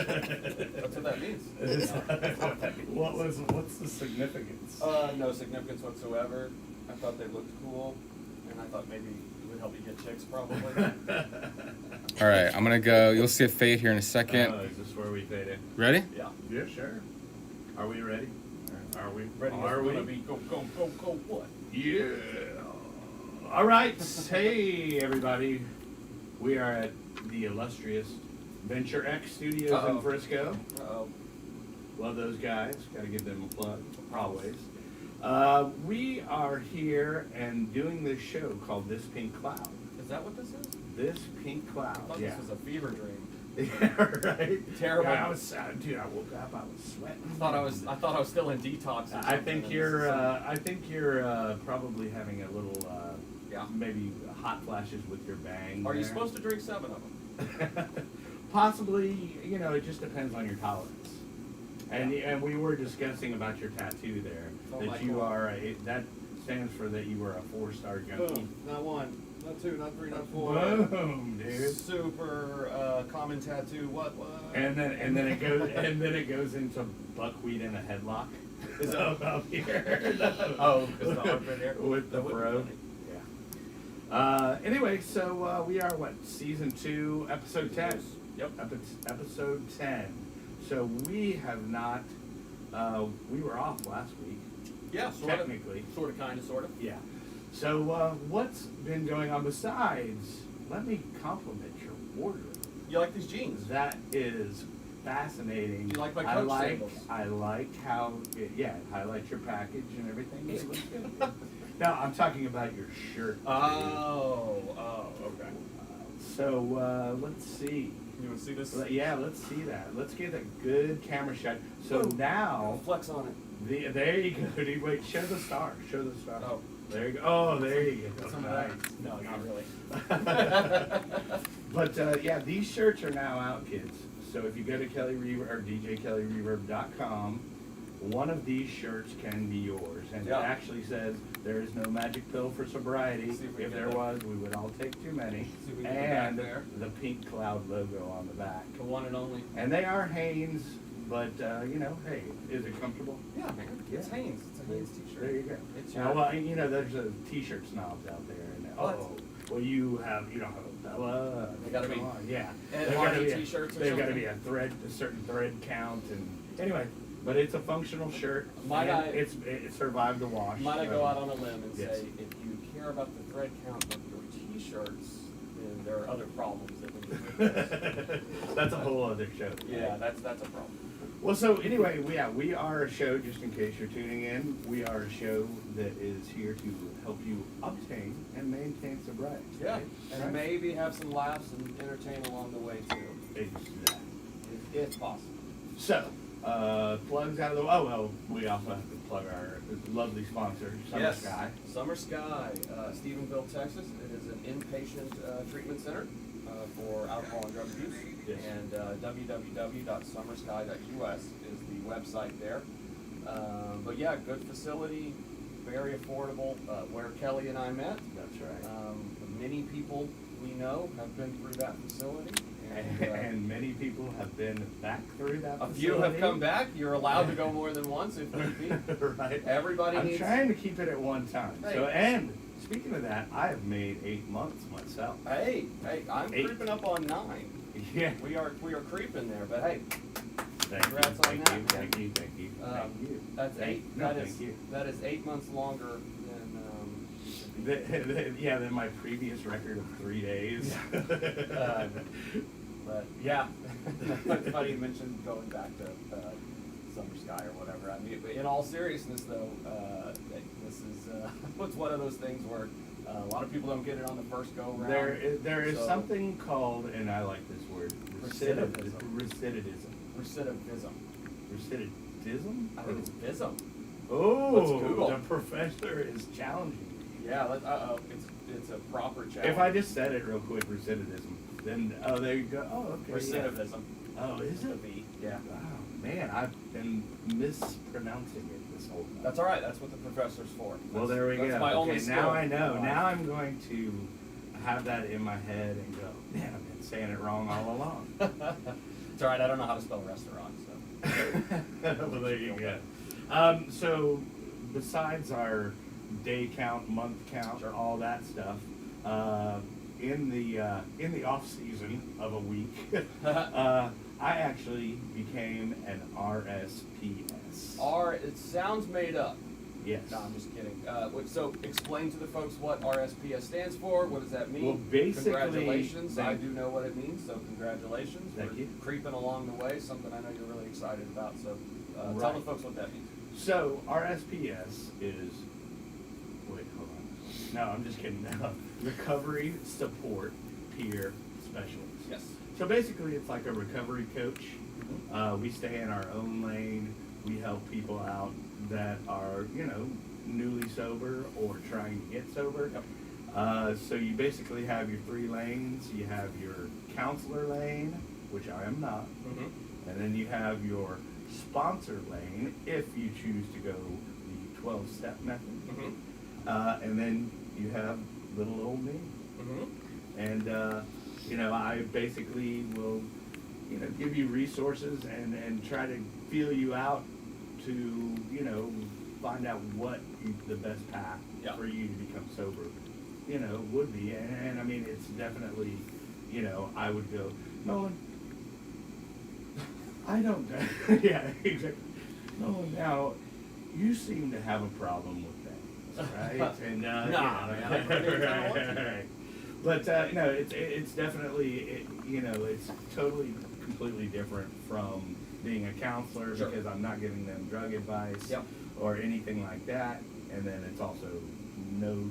That's what that means. That's what that means. What's the significance? No significance whatsoever. I thought they looked cool, and I thought maybe it would help you get chicks, probably. All right, I'm gonna go. You'll see a fade here in a second. Is this where we fade in? Ready? Yeah. Yeah, sure. Are we ready? Are we Ready? Are we? Be go, what? Yeah. All right. Hey, everybody. We are at the illustrious Venture X Studios in Frisco. Uh-oh. Love those guys. Got to give them a plug, always. We are here and doing this show called This Pink Cloud. Is that what this is? This Pink Cloud. I thought Yeah. this was a fever dream. Yeah, right. Terrible. Yeah, I was, dude. I woke up. I was sweating. I thought I was still in detox. Or I think you're probably having a little, maybe hot flashes with your bang. Are you there. supposed to drink 7 of them? Possibly. It just depends on your tolerance. And we were discussing about your tattoo there. Oh that my you God. are that stands for that you were a 4-star junkie. Boom. Not 1, not 2, not 3, not 4. Boom, dude. Super common tattoo. What? And then it goes into buckwheat in a headlock. Is it up here? Oh, because the armpit hair with the That would be fro. funny. Yeah. Anyway, so we are season 2, episode 10. Yep. Episode 10. So we have not. We were off last week. Yeah, technically. Sort of, kind of, sort of. Yeah. So what's been going on besides? Let me compliment your wardrobe. You like these jeans? That is fascinating. Do you like my Coach sandals? I like how it highlights your package and everything. It looks good. No, I'm talking about your shirt. Oh, okay. So let's see. You want to see this? Yeah, let's see that. Let's get a good camera shot. So Ooh. now, Flex on it. there you go. Dude. Wait, show the star. Show the star. Oh. There you go. Oh, there you go. Some of Nice. that. No, not really. But yeah, these shirts are now out, kids. So if you go to Kelly Reverb or DJKellyReverb.com, one of these shirts can be yours. And Yeah. it actually says there is no magic pill for sobriety. See if we If can there get was, we would all take too many. See if we can get back And there. the pink cloud logo on the back. The one and only. And they are Hanes, but hey, is it comfortable? Yeah, man. It's Yeah. Hanes. It's a Hanes t-shirt. There you go. It's Now, well, there's a t-shirt snobs out there. And, What? well, you don't have a fella. They gotta be Come on, yeah. Ed They've Hardy gotta be a- t-shirts or They've got to something? be a certain thread count, and anyway. But it's a functional shirt. Might and I- it survived the wash. Might I go out on a limb and Yes. say, if you care about the thread count of your t-shirts, then there are other problems that we need to address. That's a whole other show. Yeah, that's a problem. Well, so anyway, we are a show, just in case you're tuning in, we are a show that is here to help you obtain and maintain sobriety. Yeah, right? and Right? maybe have some laughs and entertain along the way too, Exactly. if possible. So, plugs out of the we also have to plug our lovely sponsor, Summer Sky. Summer Sky, Stephenville, Texas. It is an inpatient treatment center for alcohol and drug abuse. Yes. And www.summersky.us is the website there. But yeah, good facility, very affordable. Where Kelly and I met. That's right. Many people we know have been through that facility. And many people have been back through that A facility. few have come back. You're allowed to go more than once if need be. Right. Everybody I'm needs. trying to keep it at one time. Hey. So, and speaking of that, I have made 8 months myself. Hey, I'm 8. creeping up on 9. Yeah. We are creeping there, but hey, Thank congrats you, on thank that, you, man. thank you, thank you, thank you. That's Thank- 8. No, that is thank you. that is 8 months longer than you should be. Yeah, then my previous record of 3 days. But yeah, it's funny you mentioned going back to Summer Sky or whatever. I mean, in all seriousness, though, this is it's one of those things where a lot of people don't get it on the first go round. There is So- something called, and I like this word, Recidivism. recidivism. Recidivism. Recidivism? I think it's vism. Oh, Let's Google. the professor is challenging me. Yeah, it's a proper challenge. If I just said it real quick, recidivism, then, there you go. Oh, okay. Recidivism. Yeah. Oh, is it? Yeah. Oh, man, I've been mispronouncing it this whole time. That's all right. That's what the professor's for. Well, there we go. That's my only skill. now I know. in life. Now I'm going to have that in my head and go, man, I've been saying it wrong all along. It's all right. I don't know how to spell restaurant, so. Well, there you go. So besides our day count, month count, Sure. all that stuff, in the off season of a week, I actually became an RSPS. It sounds made up. Yes. No, I'm just kidding. So explain to the folks what RSPS stands for. What does that mean? Well, basically, congratulations. I do know what it means, so congratulations. Thank We're you. creeping along the way, something I know you're really excited about. So tell Right. the folks what that means. So RSPS is, wait, hold on. No, I'm just kidding. No. Recovery Support Peer Specialist. Yes. So basically, it's like a recovery coach. We stay in our own lane. We help people out that are, newly sober or trying to get sober. Yep. So you basically have your 3 lanes. You have your counselor lane, which I am not. Mm-hmm. And then you have your sponsor lane if you choose to go the 12-step method. Mm-hmm. And then you have little old me. Mm-hmm. And, I basically will, give you resources and try to feel you out to, find out what the best path Yeah. for you to become sober, would be. And I mean, it's definitely, I would go, Nolan, I don't, yeah, exactly. Nolan, now, you seem to have a problem with that, right? And, Nah, man, I really don't want to. right. But, it's definitely, it's totally, completely different from being a counselor Sure. because I'm not giving them drug advice Yep. or anything like that. And then it's also no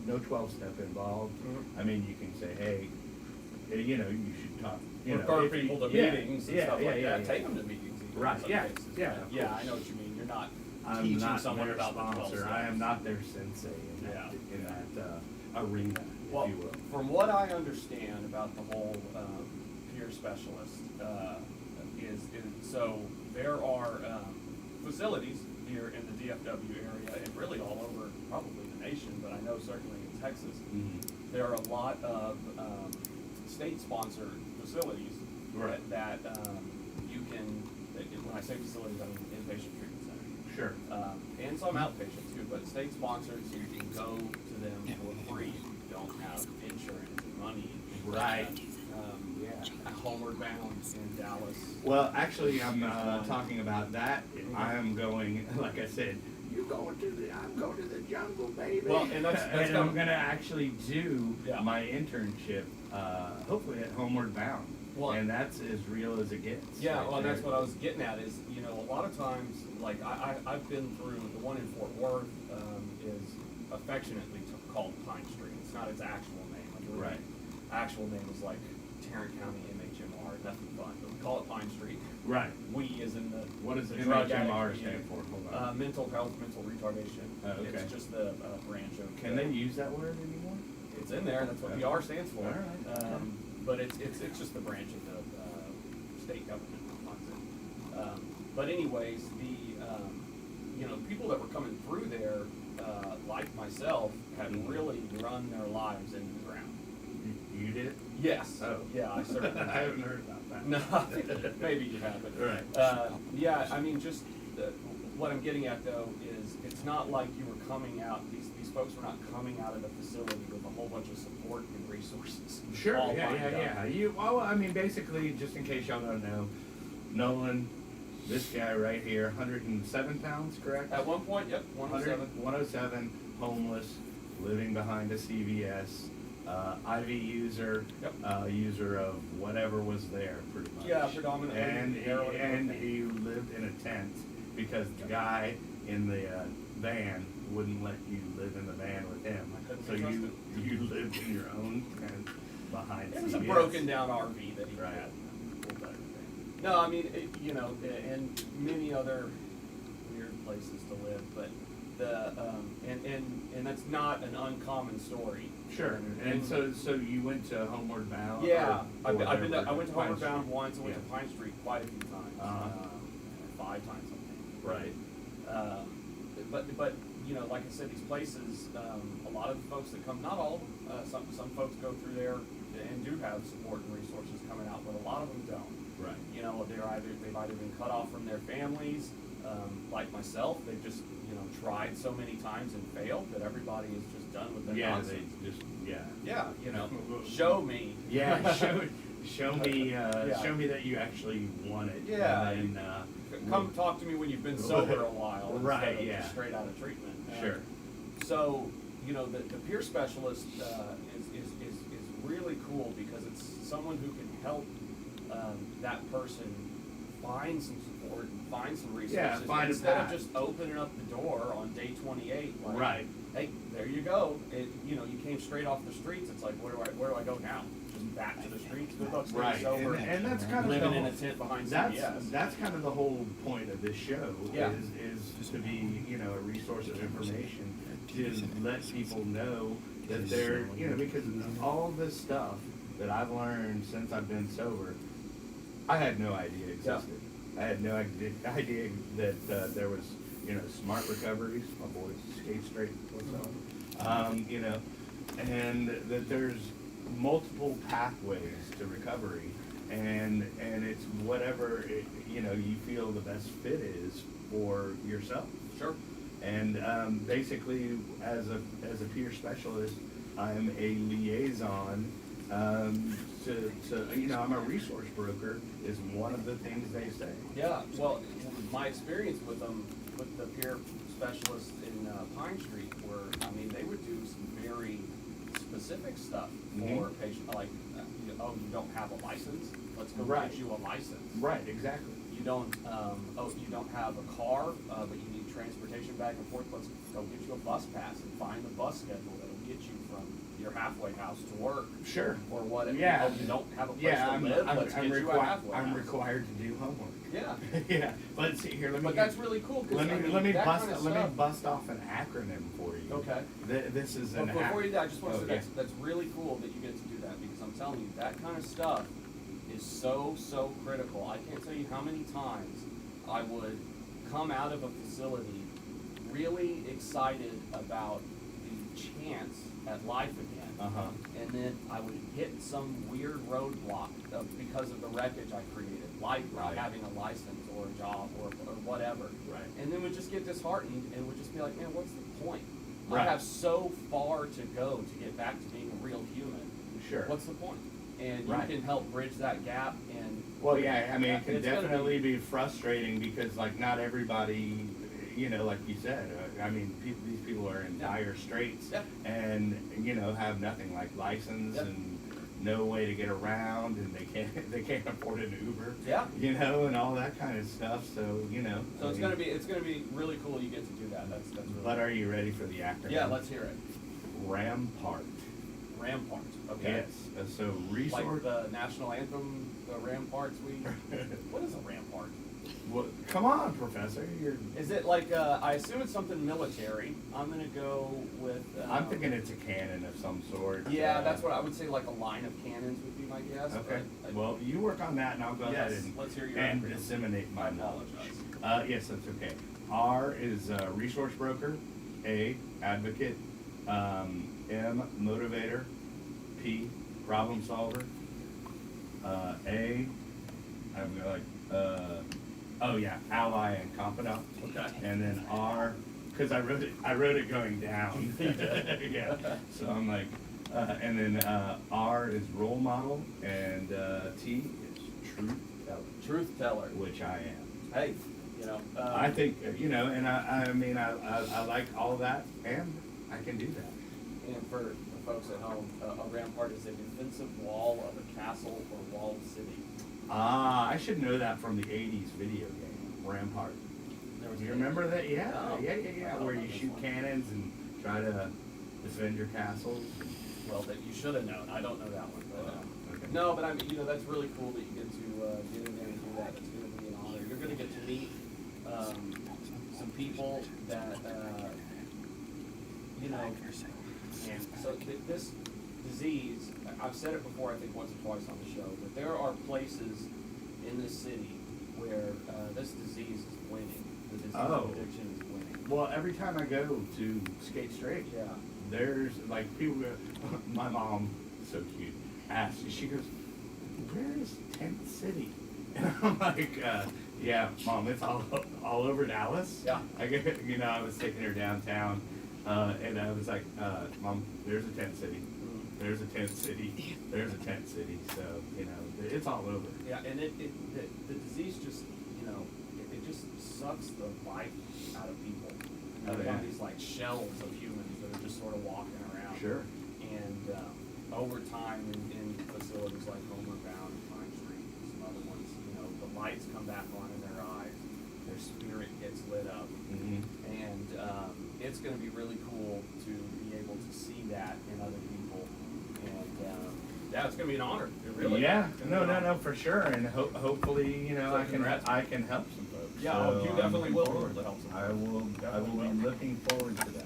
12-step involved. Mhm. I mean, you can say, hey, you should talk. Refer if you- people to yeah, meetings and yeah, stuff yeah, like yeah, that. yeah. Take them to meetings. Even Right, in some yeah, cases. yeah, But of yeah, course. I know what you mean. You're not I'm teaching not someone their about the 12 sponsor. steps. I am not their sensei in that, arena, Well, if you will. from what I understand about the whole peer specialist is so there are facilities here in the DFW area and really all over probably the nation, but I know certainly in Texas, Mhm. there are a lot of state-sponsored facilities Right. that you can, when I say facilities, I mean inpatient treatment centers. Sure. And some outpatients too, but state-sponsored, so you can go to them for free. You don't have insurance and money. Right. Yeah. Homeward Bound in Dallas. Well, actually, I'm talking about that. I am going, like I said, I'm going to the jungle, baby. Well, and that's and I'm going to actually do Yeah. my internship, hopefully at Homeward Bound. Well, and that's as real as it gets. Yeah, right well, there. that's what I was getting at is, a lot of times, like, I've been through, the one in Fort Worth is affectionately called Pine Street. It's not its actual name. Like, Right. Actual name is like Tarrant County MHMR, nothing fun, but we call it Pine Street. Right. We is in the. What does drug MHMR addict stand for? Hold on. Mental health, mental retardation. Oh, okay. It's just the branch of. Can they use that word anymore? It's in there, that's what the R stands for. All right. But it's just the branch of the state government that runs it. But anyways, the people that were coming through there, like myself, had really run their lives into the ground. You did? Yes. Oh. Yeah, I certainly I haven't heard about that. No, maybe you haven't. Right. Yeah, I mean, just what I'm getting at though is it's not like you were coming out. These folks were not coming out of the facility with a whole bunch of support and resources. Sure. all Yeah. lined up. Well, I mean, basically, just in case y'all don't know, Nolan, this guy right here, 107 pounds, correct? At one point, yep, 107. 107, homeless, living behind a CVS, IV user, Yep. User of whatever was there, pretty much. Yeah, predominantly And heroin and cocaine. he lived in a tent because the guy in the van wouldn't let you live in the van with him. I couldn't So trust you lived in your own tent behind It was a CVS. broken down RV that he Right. had. No, I mean, and many other weird places to live, but and that's not an uncommon story. Sure. And so you went to Homeward Bound? Yeah, or I went to Pine Homeward Street? Bound once. I went Yeah. to Pine Street quite a few times. Uh-huh. 5 times, I think. Right. But like I said, these places, a lot of the folks that come, not all, some folks go through there and do have support and resources coming out, but a lot of them don't. Right. You know, they've either been cut off from their families, like myself. They've just, you know, tried so many times and failed that everybody is just done with their Yeah, nonsense. they just, yeah. Yeah, you know, show me. Yeah, show me Yeah. show me that you actually want it. Yeah, And then, Come talk to me when you've been sober a while, Right, instead of yeah. just straight out of treatment. Sure. So, you know, the peer specialist is really cool because it's someone who can help that person find some support and find some resources. Yeah, find a instead path. of just opening up the door on day 28. Like, Right. Hey, there you go. You know, you came straight off the streets. It's like, where do I go now? Just back to the streets? Good luck staying Right, sober. and that's kind of living the in a whole- tent behind That's CBS. that's kind of the whole point of this show. Yeah. Is to be, you know, a resource of information to let people know that they're, you know, because all this stuff that I've learned since I've been sober, I had no idea existed. I had no idea that there was, you know, smart recoveries. My boys skate straight. What's up? You know, and that there's multiple pathways to recovery, and it's whatever you know you feel the best fit is for yourself. Sure. And basically, as a peer specialist, I'm a liaison. To you know, I'm a resource broker is one of the things they say. Yeah, well, my experience with them, with the peer specialists in Pine Street were, I mean, they would do some very specific stuff for patients, like, oh, you don't have a license? Let's go Right. get you a license. Right, exactly. You don't, you don't have a car, but you need transportation back and forth, let's go get you a bus pass and find the bus schedule that'll get you from your halfway house to work. Sure. Or whatever. Yeah. Oh, you don't have a place Yeah, to live, let's get you a required. halfway I'm house. required to do homework. Yeah. Yeah, but see here, let me. But that's really cool, cause Let I me mean, let me that bust kind of let me stuff- bust off an acronym for you. Okay. This is an But before you do that, I just want to say Okay. that's really cool that you get to do that, because I'm telling you, that kind of stuff is so critical. I can't tell you how many times I would come out of a facility really excited about the chance at life again. And then I would hit some weird roadblock because of the wreckage I created, like not Right. having a license or a job or whatever. Right. And then would just get disheartened and would just be like, man, what's the point? I Right. have so far to go to get back to being a real human. Sure. What's the point? And Right. you can help bridge that gap. And Well, yeah, I mean, it can it's gonna definitely be frustrating because, like, not everybody, you know, like you said, I mean, these people are in dire straits Yeah. and, you know, have nothing like license Yeah. and no way to get around and they can't afford an Uber. Yeah. You know, and all that kind of stuff. So, you know. So I it's mean, gonna be really cool. You get to do that. That's really. But are you ready for the acronym? Yeah, let's hear it. Rampart. Rampart. Okay. Yes. So resource. Like the national anthem, the ramparts. What is a rampart? Well, come on, Professor. Is it like I assume it's something military. I'm gonna go with. I'm thinking it's a cannon of some sort. Yeah, that's what I would say. Like a line of cannons would be my guess. Okay. but Well, you work on that, and I'll go ahead Yes, and, let's hear your and acronym. disseminate my I knowledge. apologize. Yes, that's okay. R is resource broker. A, advocate. M, motivator. P, problem solver. A, I'm like, oh yeah, ally and confidant. Okay. And then R, because I wrote it going down. Yeah. So I'm like, and then R is role model, and T is truth teller, Truth teller. which I am. Hey, you know. I think you know, and I mean I like all that, and I can do that. And for the folks at home, a rampart is a defensive wall of a castle or walled city. Ah, I should know that from the '80s video game, Rampart. There was Do you remember that? Yeah, Oh. yeah, I don't where know you this shoot one. cannons and try to defend your castles. Well, that you should have known. I don't know that one, but Okay. no. But I mean, you know, that's really cool that you get to get in there and do that. It's going to be an honor. You're going to get to meet some people that you know. So this disease, I've said it before, I think once or twice on the show, but there are places in this city where this disease is winning. The disease Oh. of addiction is winning. Well, every time I go to Skate Straight, Yeah. there's like people go, my mom, so cute, asks, she goes, where is Tent City? And I'm like, yeah, Mom, it's all over Dallas. Yeah. I was taking her downtown, and I was like, Mom, there's a tent city. There's a tent city. There's a tent city. So, it's all over. Yeah, and the disease just, it just sucks the life out of people. Oh, They yeah. have these like shells of humans that are just sort of walking around. Sure. And over time in facilities like Homeward Bound and Pine Street and some other ones, the lights come back on in their eyes, their spirit gets lit up. Mm-hmm. And it's going to be really cool to be able to see that in other people. And yeah, it's going to be an honor. It really Yeah, is. It's gonna be an honor. no, for sure, and hopefully, So congrats. I can help some folks. Yeah, So you I'm definitely looking will forward. be able to help some I folks. will Definitely be will. looking forward to that.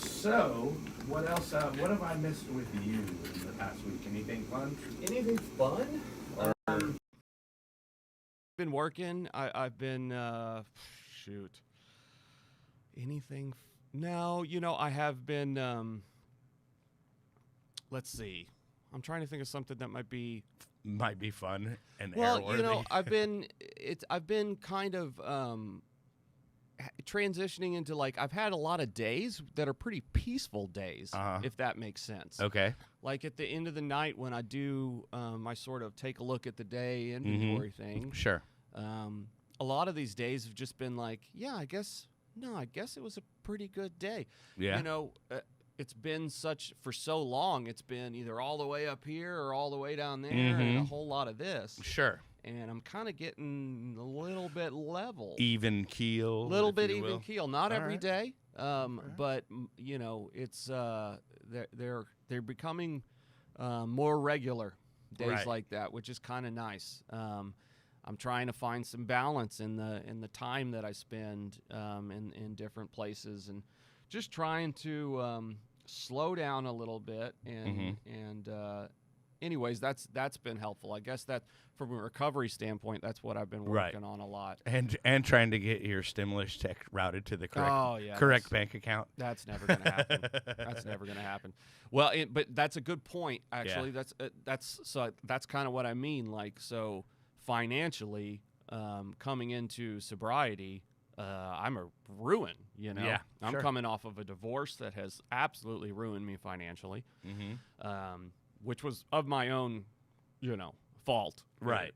So what else? What have I missed with you in the past week? Anything fun? Anything fun? Been working. I've been shoot. Anything? No, I have been. Let's see. I'm trying to think of something that might be. Might be fun and Well, airworthy. I've been kind of transitioning into I've had a lot of days that are pretty peaceful days, Uh-huh. if that makes sense. Okay. Like at the end of the night when I do my sort of take a look at the day inventory thing. Sure. A lot of these days have just been I guess it was a pretty good day. Yeah. It's been for so long, it's been either all the way up here or all the way down there and a whole lot of this. Sure. And I'm kind of getting a little bit level. Even keel. A little if bit you even will. keel. Not All every right. day, but, it's they're becoming more regular days Right. like that, which is kind of nice. I'm trying to find some balance in the time that I spend in different places, and just trying to slow down a little bit. And anyways, that's been helpful. I guess that from a recovery standpoint, that's what I've been Right. working on a lot. And trying to get your stimulus check routed to the correct that's- bank account. That's never going to happen. That's never going to happen. Well, but that's a good point. Actually, that's kind of what I mean. So financially, coming into sobriety, I'm a ruin. Yeah, I'm sure. coming off of a divorce that has absolutely ruined me financially, which was of my own, fault. Right.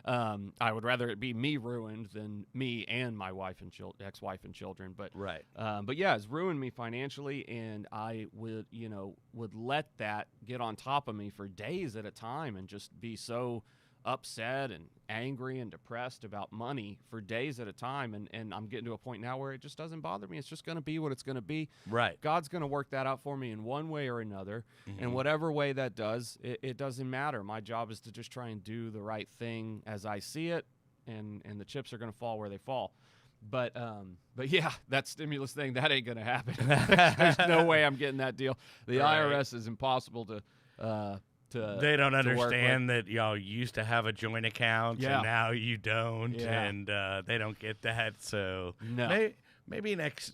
I would rather it be me ruined than me and my wife and ex-wife and children. But Right. but yeah, it's ruined me financially, and I would let that get on top of me for days at a time, and just be so upset and angry and depressed about money for days at a time. And I'm getting to a point now where it just doesn't bother me. It's just going to be what it's going to be. Right. God's going to work that out for me in one way or another. And whatever way that does, it doesn't matter. My job is to just try and do the right thing as I see it, and the chips are going to fall where they fall. But yeah, that stimulus thing, that ain't going to happen. There's no way I'm getting that deal. The Right. IRS is impossible to They don't to work understand that y'all used to have a joint account Yeah. and now you don't, Yeah. and they don't get that. So No. maybe next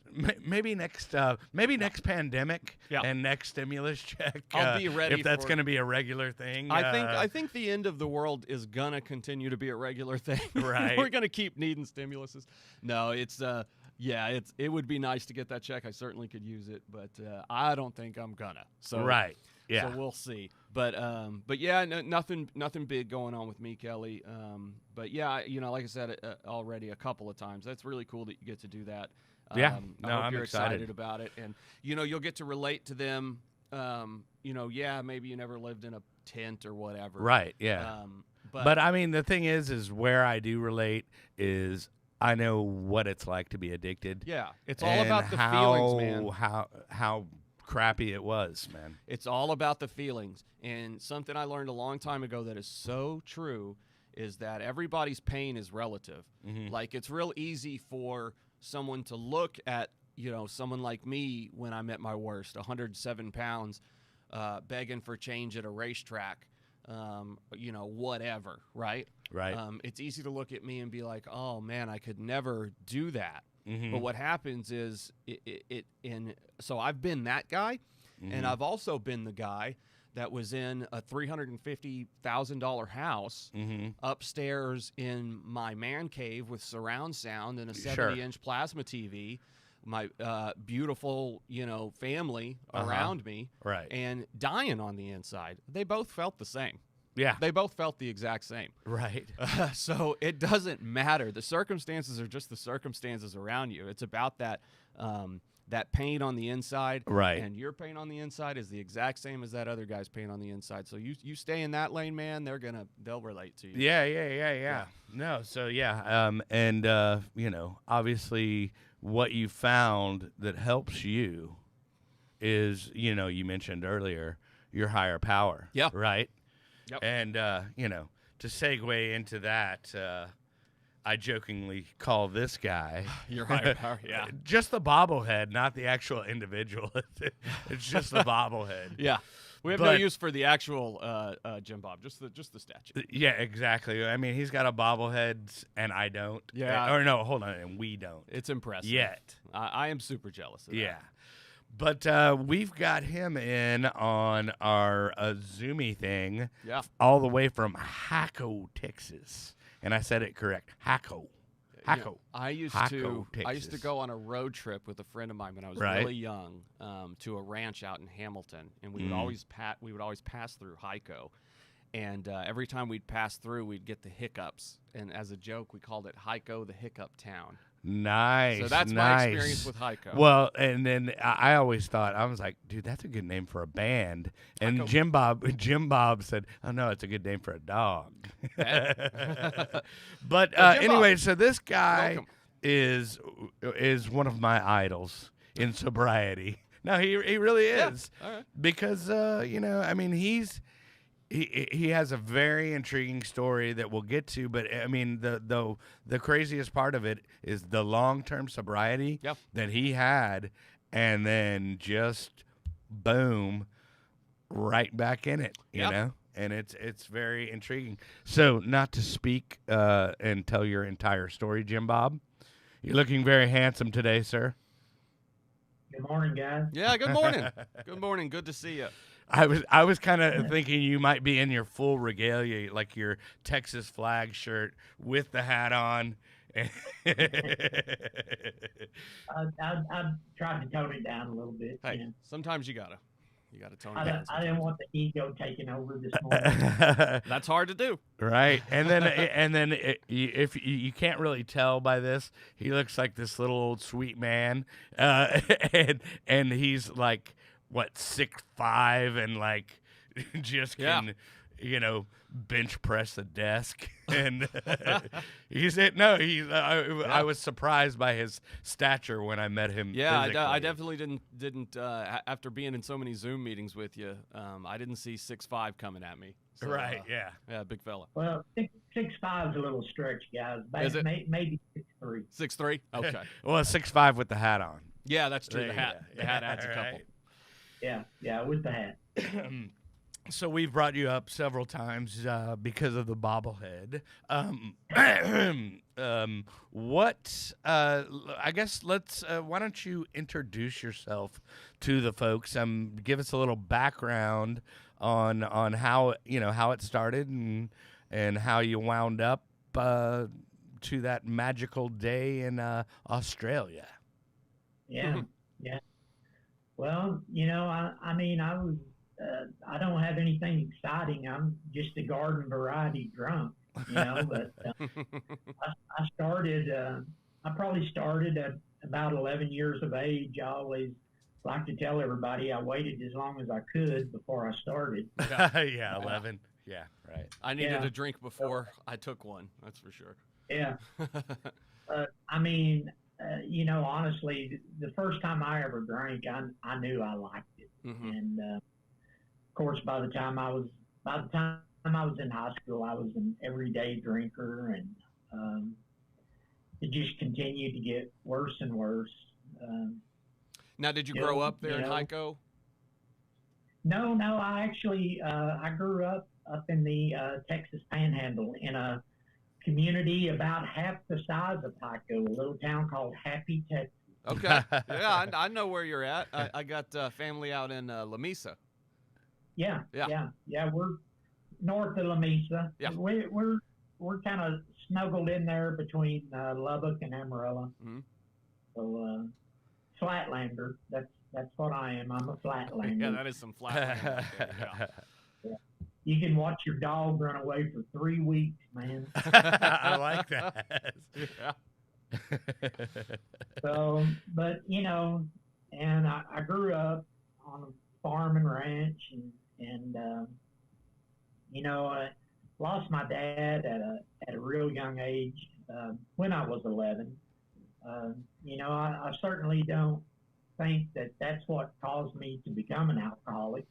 pandemic Yeah. and next stimulus check. I'll be ready if that's for- going to be a regular thing. I think the end of the world is gonna continue to be a regular thing. Right. We're gonna keep needing stimuluses. No, it would be nice to get that check. I certainly could use it, but I don't think I'm gonna. So right. Yeah. So we'll see. But yeah, nothing big going on with me, Kelly. But yeah, like I said already a couple of times, that's really cool that you get to do that. Yeah. I No, hope I'm you're excited. about it, and you'll get to relate to them. Yeah, maybe you never lived in a tent or whatever. Right. Yeah. But I mean, the thing is where I do relate is I know what it's like to be addicted. yeah, it's all and about the how, feelings, man. How crappy it was, man. It's all about the feelings. And something I learned a long time ago that is so true is that everybody's pain is relative. Like, it's real easy for someone to look at, someone like me when I'm at my worst, 107 pounds, begging for change at a racetrack, whatever, right? Right. It's easy to look at me and be like, oh, man, I could never do that. But what happens is so I've been that guy, and I've also been the guy that was in a $350,000 house upstairs in my man cave with surround sound and a 70-inch plasma TV. My beautiful, family around me, Right. and dying on the inside. They both felt the same. Yeah. They both felt the exact same. Right. So it doesn't matter. The circumstances are just the circumstances around you. It's about that that pain on the inside. Right. And your pain on the inside is the exact same as that other guy's pain on the inside. So you stay in that lane, man, they'll relate to you. Yeah. No, so and obviously what you found that helps you is, you mentioned earlier, your higher power. Yeah. Right? Yep. And to segue into that, I jokingly call this guy Your higher power, yeah. just the bobblehead, not the actual individual. It's just the bobblehead. Yeah. We have no use for the actual Jim Bob, just the statue. Yeah, exactly. I mean, he's got a bobblehead, and I don't. Yeah. Or no, hold on, and we don't. It's impressive. Yet. I am super jealous of that. Yeah. But we've got him in on our Zoomy thing all the way from Hacko, Texas. And I said it correct. Hacko. I used Hacko, to Texas. go on a road trip with a friend of mine when I was really young to a ranch out in Hamilton, and we would always pass through Hiko, and every time we'd pass through, we'd get the hiccups, and as a joke, we called it Hiko, the Hiccup Town. Nice. So that's my experience with Hiko. Well, and then I always thought, I was like, dude, that's a good name for a band. And Hiko. Jim Bob said, oh no, it's a good name for a dog. But Jim anyway, Bob, so this guy welcome. is one of my idols in sobriety. No, he really is. All right. Because I mean, he has a very intriguing story that we'll get to, but I mean the craziest part of it is the long-term sobriety that he had, and then just boom, right back in it, you know, and it's very intriguing. So, not to speak and tell your entire story, Jim Bob, you're looking very handsome today, sir. Good morning, guys. Yeah, good morning. Good morning. Good to see you. I was kind of thinking you might be in your full regalia, like your Texas flag shirt with the hat on. I tried to tone it down a little bit. Hey, you know. sometimes you gotta tone it down. I didn't want the ego taking over this morning. That's hard to do. Right, and then if you can't really tell by this, he looks like this little old sweet man, and he's like, what, 6'5", and like just can bench press the desk, and he said no. I was surprised by his stature when I met him. Yeah, physically. I definitely didn't. After being in so many Zoom meetings with you, I didn't see 6'5" coming at me. So, right? Yeah, big fella. Well, 6'5" is a little stretch, guys. Is it? Maybe 6'3". 6'3"? Okay. Well, 6'5" with the hat on. Yeah, that's true. The hat adds a couple. Right. Yeah, with the hat. So we've brought you up several times because of the bobblehead. I guess let's. Why don't you introduce yourself to the folks? Give us a little background on how how it started and how you wound up to that magical day in Australia. Yeah. Well, I mean, I was. I don't have anything exciting. I'm just a garden variety drunk, But I started. I probably started at about 11 years of age. I always like to tell everybody I waited as long as I could before I started. Yeah, 11. Yeah, right. I needed a drink before I took one. That's for sure. Yeah. I mean, honestly, the first time I ever drank, I knew I liked it, and of course, by the time I was in high school, I was an everyday drinker, and it just continued to get worse and worse. Now, did you grow up there in Hiko? No. I actually I grew up in the Texas Panhandle in a community about half the size of Hiko, a little town called Happy, Texas. Okay. Yeah, I know where you're at. I got family out in La Mesa. Yeah, Yeah. yeah. We're north of Lamesa. Yeah. We're kind of snuggled in there between Lubbock and Amarillo. Mhm. So Flatlander. That's what I am. I'm a Flatlander. Yeah, that is some flat land out there. Yeah. You can watch your dog run away for 3 weeks, man. I like that. Yeah. So, but and I grew up on a farm and ranch, and I lost my dad at a real young age when I was 11. I certainly don't think that that's what caused me to become an alcoholic.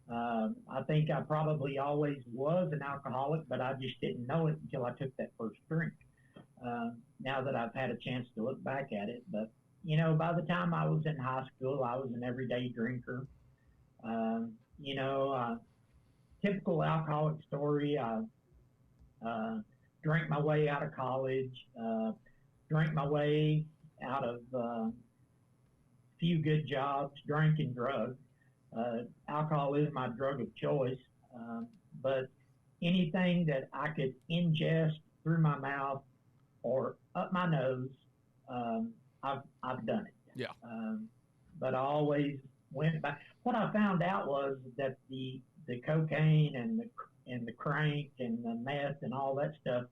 I think I probably always was an alcoholic, but I just didn't know it until I took that first drink. Now that I've had a chance to look back at it, but by the time I was in high school, I was an everyday drinker. Typical alcoholic story. I drank my way out of college, drank my way out of a few good jobs, drank and drugged. Alcohol is my drug of choice, but anything that I could ingest through my mouth or up my nose, I've done it. Yeah. But I always went back. What I found out was that the cocaine and the crank and the meth and all that stuff,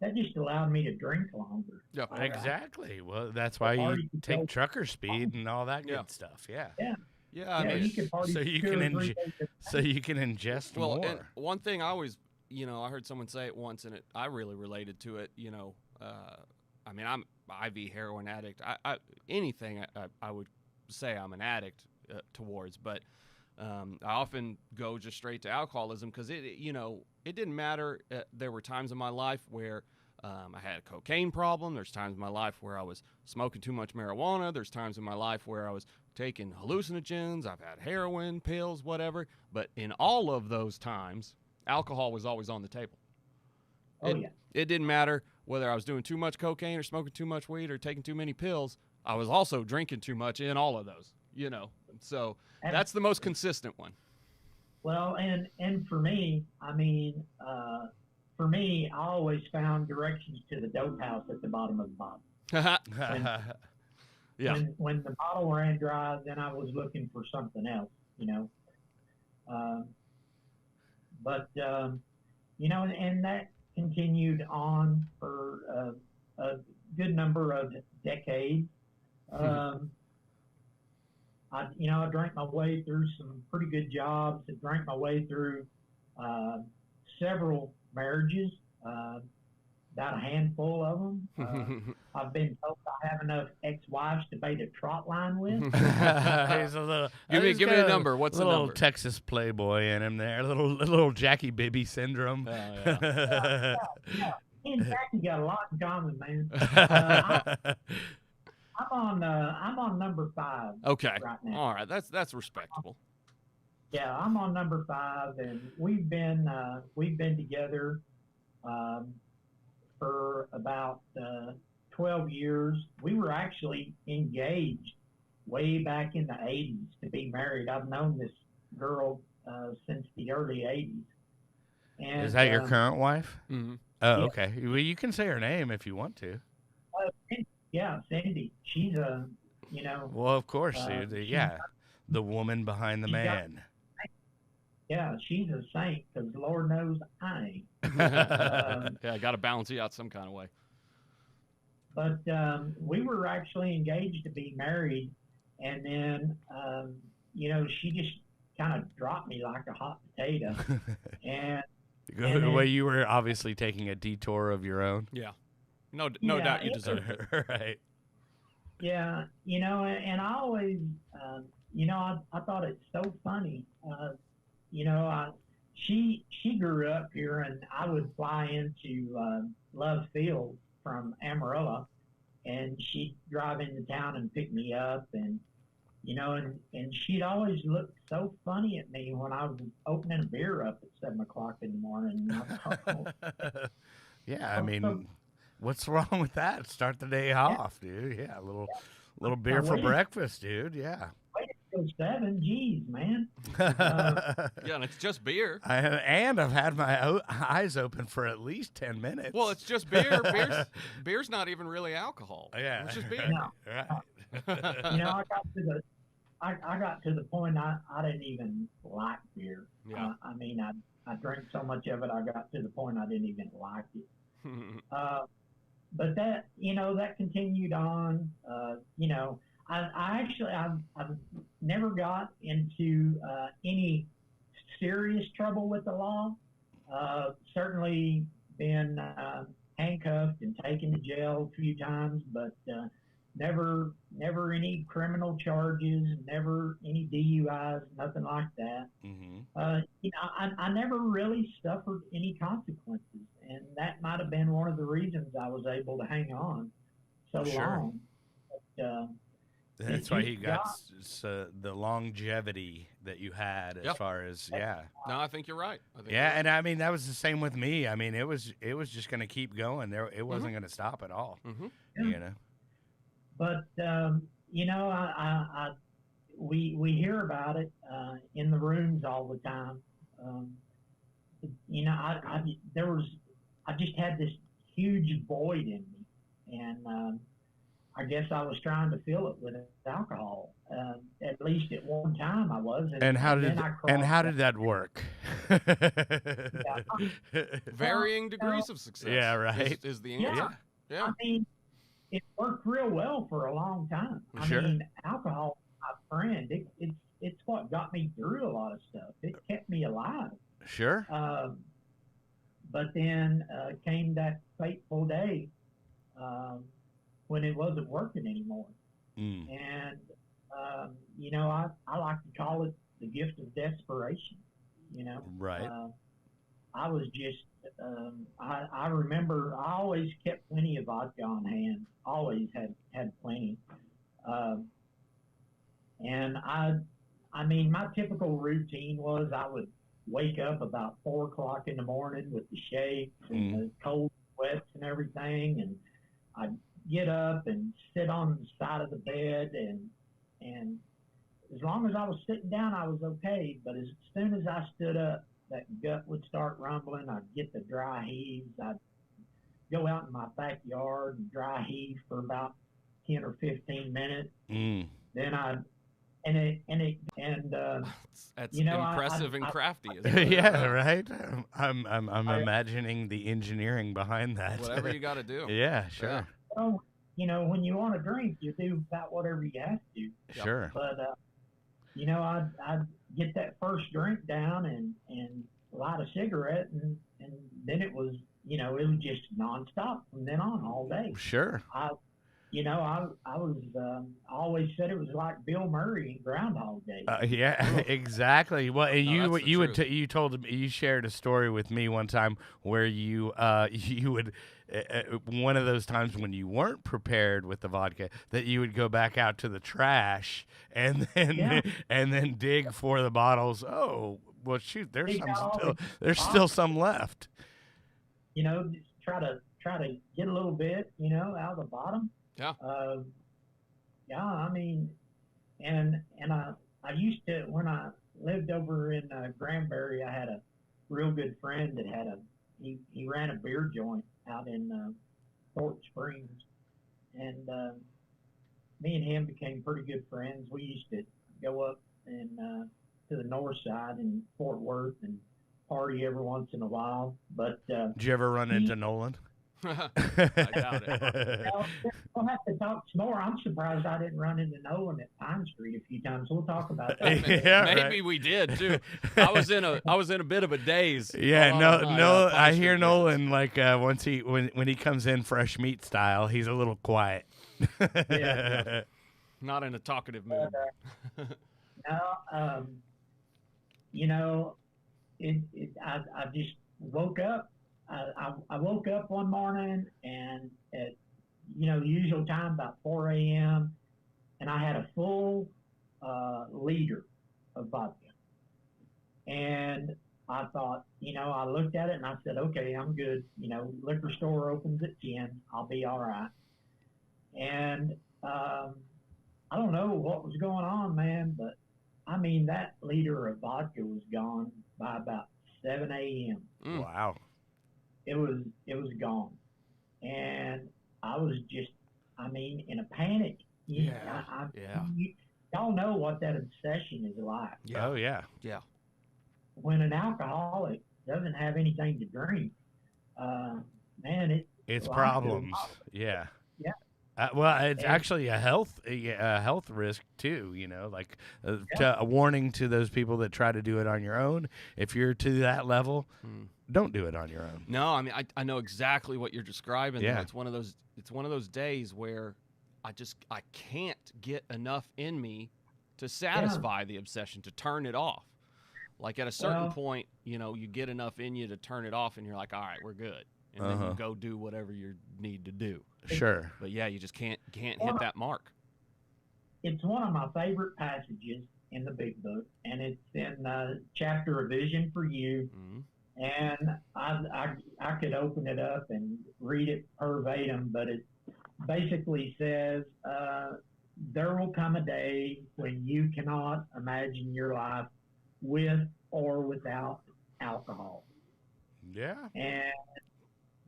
that just allowed me to drink longer. Yeah. Exactly. Well, that's why you take trucker speed and all that good Yeah. stuff. Yeah. Yeah. Yeah, I mean, you can party So you 2 can or 3 days a so you can ingest well, more. and one thing I always, I heard someone say it once, and I really related to it. I mean, I'm IV heroin addict. I anything I would say I'm an addict towards, but I often go just straight to alcoholism because it didn't matter. There were times in my life where I had a cocaine problem. There's times in my life where I was smoking too much marijuana. There's times in my life where I was taking hallucinogens. I've had heroin, pills, whatever. But in all of those times, alcohol was always on the table. It didn't matter whether I was doing too much cocaine or smoking too much weed or taking too many pills. I was also drinking too much in all of those, So that's the most consistent one. Well, and for me, I mean, I always found directions to the dope house at the bottom of the bottle. Yeah. When the bottle ran dry, then I was looking for something else, and that continued on for a good number of decades. I drank my way through some pretty good jobs. I drank my way through several marriages, about a handful of them. I've been told I have enough ex-wives to bait a trot line with. He's a little. Give me a number. What's the little number? Texas playboy in him there. Little Jackie Bibby syndrome. Oh, yeah. Yeah. Me and Jackie got a lot in common, man. I'm on number 5. Okay. Right now. All right. That's respectable. Yeah, I'm on number 5, and we've been together for about 12 years. We were actually engaged way back in the 80s to be married. I've known this girl since the early 80s. And, Is that your current wife? Mm-hmm. Oh, yeah. okay. Well, you can say her name if you want to. Yeah, Cindy. She's a, Well, of course, dude. Yeah, the woman behind the she got- man. yeah, she's a saint because Lord knows I ain't. Yeah, got to balance you out some kind of way. But we were actually engaged to be married, and then she just kind of dropped me like a hot potato. And The way you were obviously taking a detour of your own. Yeah. No Yeah, doubt you deserve it. Right. yeah, and I always, I thought it's so funny. She grew up here, and I would fly into Love Field from Amarillo, and she'd drive into town and pick me up, and and she'd always look so funny at me when I was opening a beer up at 7 o'clock in the morning. And I thought, Yeah, I mean, what's wrong with that? Start the day off, dude. Yeah, a little beer for breakfast, dude. Yeah. waited till s2e10. Geez, man. Yeah, and it's just beer. And I've had my eyes open for at least 10 minutes. Well, it's just beer. Beer's not even really alcohol. Yeah. It's just beer. No. Right. You know, I got to the point I didn't even like beer. Yeah. I mean, I drank so much of it, I got to the point I didn't even like it. But that, you know, that continued on. You know, I've never got into any serious trouble with the law. Certainly been handcuffed and taken to jail a few times, but never any criminal charges, never any DUIs, nothing like that. Mm-hmm. You know, I never really suffered any consequences, and that might have been one of the reasons I was able to hang on so Sure. long. But, That's why he got the longevity that you had as Yep. far as, No, I think you're right. I think Yeah, you're right. and I mean, that was the same with me. I mean, it was just going to keep going. It wasn't going to stop at all, Mm-hmm. you know? But you know, we hear about it in the rooms all the time. You know, I just had this huge void in me, and I guess I was trying to fill it with alcohol. At least at one time I was. And how then did that work? Varying degrees of success. Yeah, right. Is the answer. Yeah. I mean, it worked real well for a long time. Sure. I mean, alcohol, my friend, it's what got me through a lot of stuff. It kept me alive. Sure. But then came that fateful day when it wasn't working anymore. And, you know, I like to call it the gift of desperation, you know. Right. I was just, I remember I always kept plenty of vodka on hand, always had plenty. And I mean, my typical routine was I would wake up about 4 o'clock in the morning with the shakes and the cold sweats and everything. And I'd get up and sit on the side of the bed, and as long as I was sitting down, I was okay. But as soon as I stood up, that gut would start rumbling. I'd get the dry heaves. I'd go out in my backyard and dry heave for about 10 or 15 minutes. Then I'd That's you know, impressive and crafty. Isn't it? Yeah, right. I'm imagining the engineering behind that. Whatever you got to do. Yeah, sure. well, you know, when you want to drink, you do about whatever you have to. Sure. But you know, I'd get that first drink down and light a cigarette, and then it was, you know, it was just nonstop from then on all day. Sure. You know, I was I always said it was like Bill Murray in Groundhog Day. Yeah, exactly. Well, and that's you shared a story with me one time where you would one of those times when you weren't prepared with the vodka that you would go back out to the trash and then dig for the bottles. Oh, well, shoot, there's still some left. You know, just try to get a little bit, you know, out of the bottom. Yeah. Yeah, I mean, and I used to, when I lived over in Granbury, I had a real good friend that had he ran a beer joint out in Fort Springs, and me and him became pretty good friends. We used to go up and to the north side in Fort Worth and party every once in a while. But Did you ever run into Nolan? I doubt it. We'll have to talk some more. I'm surprised I didn't run into Nolan at Pine Street a few times. We'll talk about that. Yeah, Maybe right. we did too. I was in a bit of a daze. Yeah, no. I hear Nolan like once when he comes in fresh meat style, he's a little quiet. Yeah. Not in a talkative mood. No, you know, I just woke up. I woke up one morning and at, you know, the usual time, about 4 a.m., and I had a full liter of vodka. And I thought, you know, I looked at it and I said, okay, I'm good. You know, liquor store opens at 10. I'll be all right. And I don't know what was going on, man, but I mean, that liter of vodka was gone by about 7 a.m. Wow. It was gone, and I was just, I mean, in a panic. Y'all know what that obsession is like. Yeah. Oh yeah. Yeah. When an alcoholic doesn't have anything to drink, man, It's life problems. goes- Yeah. Yeah. Well, it's And- actually a health risk too. You know, like Yeah. a warning to those people that try to do it on your own. If you're to that level, don't do it on your own. No, I mean I know exactly what you're describing. Yeah. Though. It's one of those days where I can't get enough in me to satisfy the obsession, to turn it off. Like at a certain point, you know, you get enough in you to turn it off, and you're like, all right, we're good, and then you go do whatever you need to do. Sure. But yeah, you just can't hit that mark. It's one of my favorite passages in the Big Book, and it's in chapter A Vision for You. And I could open it up and read it verbatim, but it basically says, there will come a day when you cannot imagine your life with or without alcohol. Yeah. And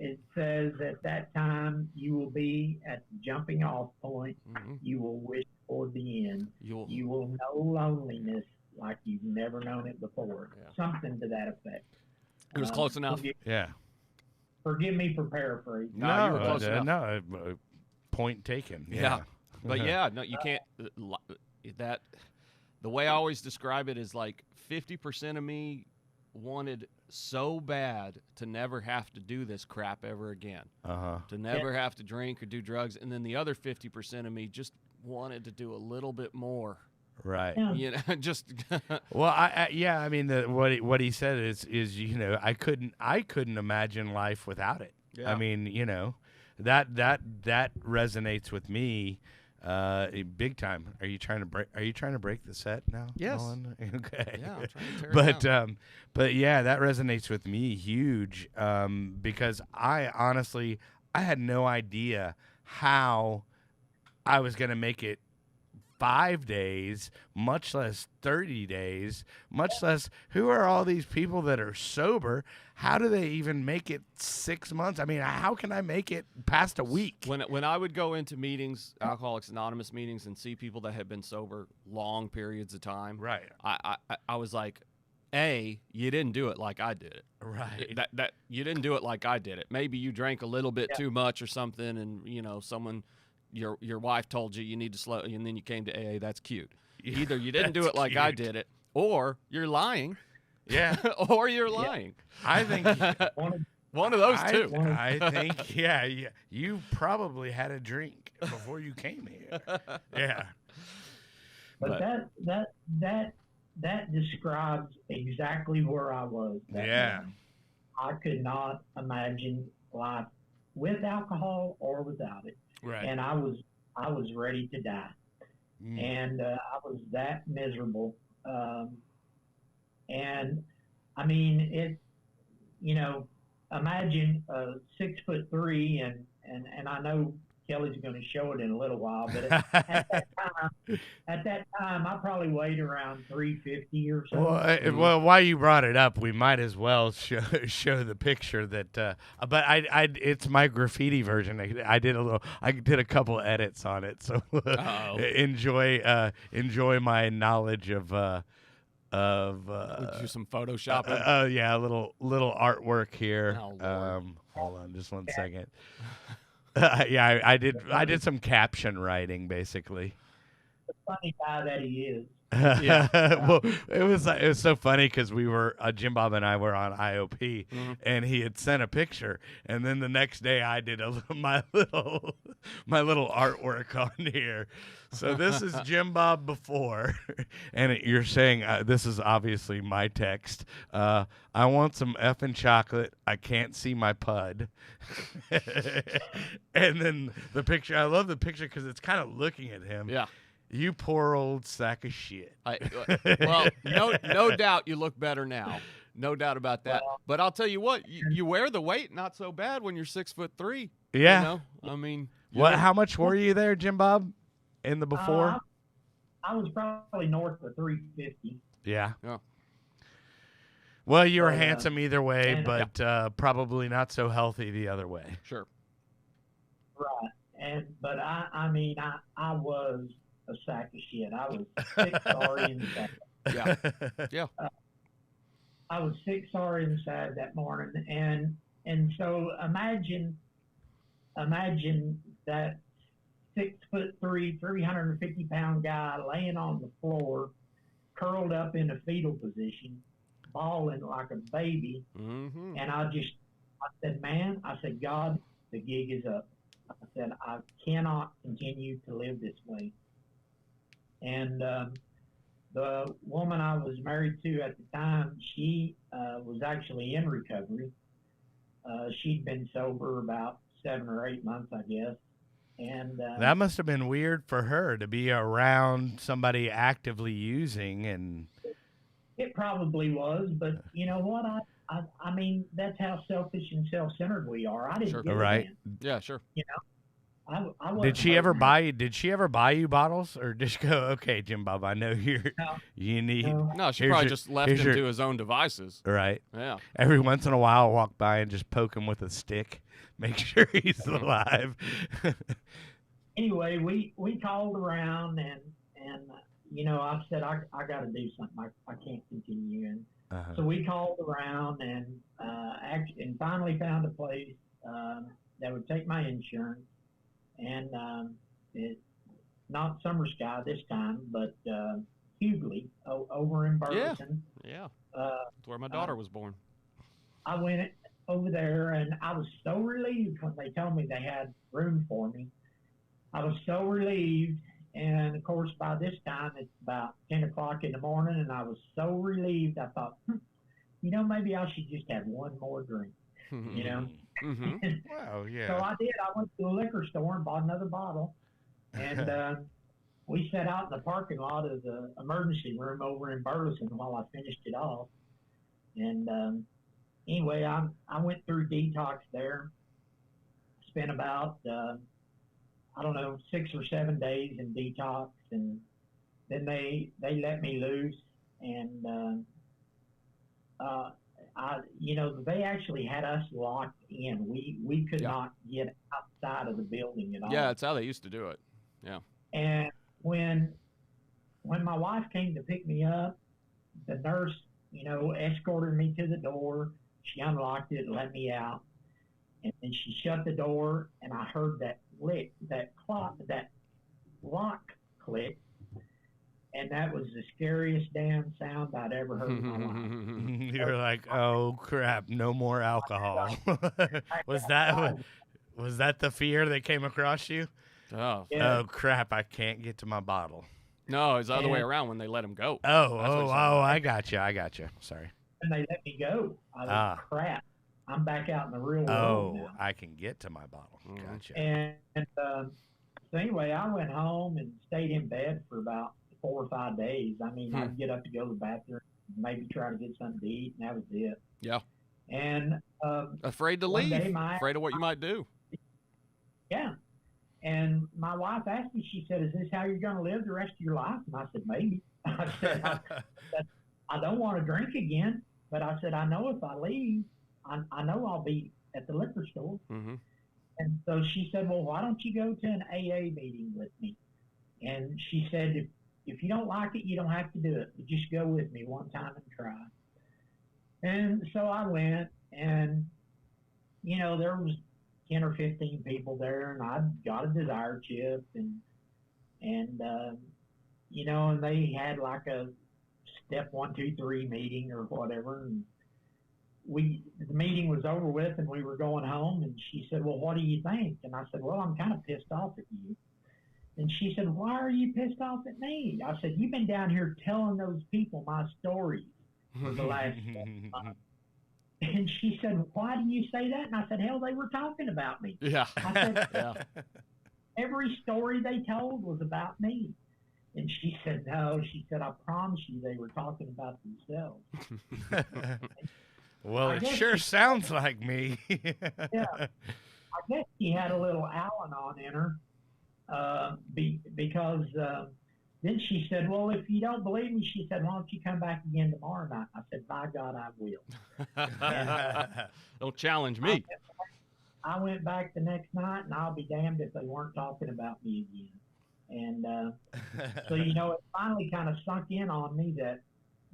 it says at that time you will be at the jumping off point. You will wish for the end. You will know loneliness like you've never known it before. Yeah. Something to that effect. It was close enough. Forgive me for paraphrasing. No, you were close enough. No, point taken. Yeah. But yeah, no, you can't. That the way I always describe it is like 50% of me wanted so bad to never have to do this crap ever again. To never have to drink or do drugs, and then the other 50% of me just wanted to do a little bit more. Right. You know, just. Well, I mean, what he said is you know, I couldn't imagine life without it. Yeah. I mean, you know, that resonates with me big time. Are you trying to break the set now? Yes. Nolan? Okay. Yeah, I'm trying to tear it down. But yeah, that resonates with me huge because I honestly had no idea how I was going to make it 5 days, much less 30 days, much less who are all these people that are sober? How do they even make it 6 months? I mean, how can I make it past a week? When I would go into meetings, Alcoholics Anonymous meetings, and see people that had been sober long periods of time, Right. I was like, A, you didn't do it like I did it. Right. That you didn't do it like I did it. Maybe you drank a little bit too much or something, and you know your wife told you need to slow, and then you came to AA. That's cute. Either you didn't do it like I did it, or you're lying. Yeah. Or you're lying. I think one of those two. I think yeah, you probably had a drink before you came here. Yeah. But that describes exactly where I was. Yeah. Morning. I could not imagine life with alcohol or without it. Right. And I was ready to die. And I was that miserable. And I mean, it, you know, imagine 6'3", and I know Kelly's going to show it in a little while, but at that time, I probably weighed around 350 or so. Well, while you brought it up, we might as well show the picture that. But it's my graffiti version. I did a couple edits on it, so enjoy my knowledge of. Do some photoshopping. Yeah, a little artwork here. Oh, Lord. Hold on, just one second. Yeah, I did some caption writing basically. The funny guy that he is. Well, it was so funny because we were Jim Bob and I were on IOP, and he had sent a picture, and then the next day I did my little artwork on here. So this is Jim Bob before, and you're saying this is obviously my text. I want some effing chocolate. I can't see my pud. And then the picture. I love the picture because it's kind of looking at him. Yeah. You poor old sack of shit. Well, no doubt you look better now. No doubt about that. Well, but I'll tell you what, you wear the weight not so bad when you're 6'3". Yeah. You know? I mean, How much were you there, Jim Bob, in the before? I was probably north of 350. Yeah. Yeah. Well, you were But, handsome either way, and- but probably not so healthy the other way. Sure. Right. But I mean, I was a sack of shit. I was sick, sorry, and sad. Yeah. Yeah. I was sick, sorry, and sad that morning, and so imagine that 6'3", 350-pound guy laying on the floor, curled up in a fetal position, bawling like a baby, Mm-hmm. and I said, man, God, the gig is up. I said, I cannot continue to live this way. And the woman I was married to at the time, she was actually in recovery. She'd been sober about 7 or 8 months, I guess. And That must have been weird for her to be around somebody actively using, and it probably was, but you know what? I mean, that's how selfish and self-centered we are. I didn't Sure. give a Right. damn. Yeah, sure. You know, I wasn't did she ever hurting her. Did she ever buy you bottles, or just go, okay, Jim Bob, I know No. you need No. No, she Here's probably your- just left here's him your- to his own devices. right. Yeah. Every once in a while, walk by and just poke him with a stick, make sure he's alive. Anyway, we called around and you know, I said I got to do something. I can't continue. And Uh-huh. so we called around and finally found a place that would take my insurance, and it not Summer Sky this time, but Hughley over in Burleson. Yeah. Uh, That's where my daughter was born. I went over there, and I was so relieved when they told me they had room for me. I was so relieved, and of course, by this time it's about 10 o'clock in the morning, and I was so relieved. I thought, you know, maybe I should just have one more drink. You know. Mm-hmm. Well, yeah. So I did. I went to the liquor store and bought another bottle, and we sat out in the parking lot of the emergency room over in Burleson while I finished it off. And anyway, I went through detox there. Spent about I don't know 6 or 7 days in detox, and then they let me loose, and you know, they actually had us locked in. We could not get outside of the building at all. Yeah, that's how they used to do it. Yeah. And when my wife came to pick me up, the nurse, you know, escorted me to the door. She unlocked it and let me out. And then she shut the door, and I heard that click, that lock click. And that was the scariest damn sound I'd ever heard in my life. You're like, oh crap, no more alcohol. was that the fear that came across you? Oh. Yeah. Oh crap, I can't get to my bottle. No, it's the other way And- around when they let him go. Oh, That's what it sounded I got you. Sorry. And they let me go. I was Ah. crap. I'm back out in the real world Oh, now. I can get to my bottle. Mhm. Gotcha. And so anyway, I went home and stayed in bed for about 4 or 5 days. I mean, I'd get up to go to the bathroom, maybe try to get something to eat, and that was it. Yeah. And Afraid to one leave. day Afraid of what you might do. yeah. And my wife asked me, she said, "Is this how you're going to live the rest of your life?" And I said, "Maybe." I said, I don't want to drink again, but I said, I know if I leave, I know I'll be at the liquor store. Mm-hmm. And so she said, "Well, why don't you go to an AA meeting with me?" And she said, if you don't like it, you don't have to do it, but just go with me one time and try. And so I went, and, you know, there was 10 or 15 people there, and I got a desire chip, and you know, and they had like a step 1, 2, 3 meeting or whatever, and the meeting was over with, and we were going home, and she said, "Well, what do you think?" And I said, "Well, I'm kind of pissed off at you." And she said, "Why are you pissed off at me?" I said, "You've been down here telling those people my stories for the last month." And she said, "Why do you say that?" And I said, "Hell, they were talking about me." Yeah. I said, Yeah. "Every story they told was about me." And she said, "No." She said, "I promise you they were talking about themselves." Well, I it guess sure sounds like me. Yeah. I guess she had a little Al-Anon in her because then she said, well, if you don't believe me, she said, why don't you come back again tomorrow night? I said, by God, I will. Don't challenge me. I went back the next night, and I'll be damned if they weren't talking about me again. And so, you know, it finally kind of sunk in on me that